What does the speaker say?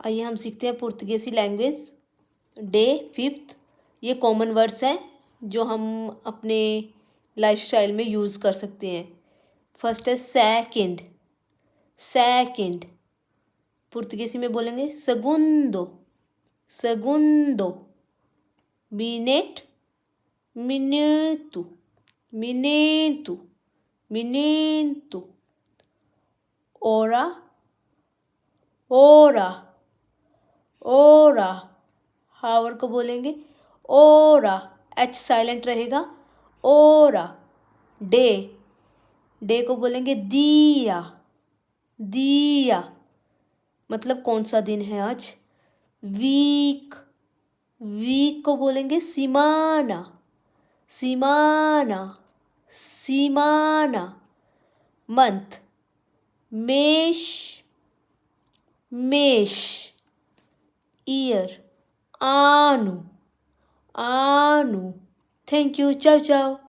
आइए हम सीखते हैं पुर्तगेसी लैंग्वेज। डे 5th, ये कॉमन वर्ड्स हैं जो हम अपने लाइफस्टाइल में यूज़ कर सकते हैं। फर्स्ट है सेकंड। सेकंड पुर्तगेसी में बोलेंगे segundo। segundo minute, minuto, minuto, minuto, hora, hora, hora, हावर को बोलेंगे ओरा, एच साइलेंट रहेगा, ओरा। डे, डे को बोलेंगे दिया, दिया, मतलब कौन सा दिन है आज। वीक, वीक को बोलेंगे सिमाना, सिमाना, सिमाना। मंथ, मेष, मेष। ईयर, आनु, आनु। थैंक यू, चाओ चाओ।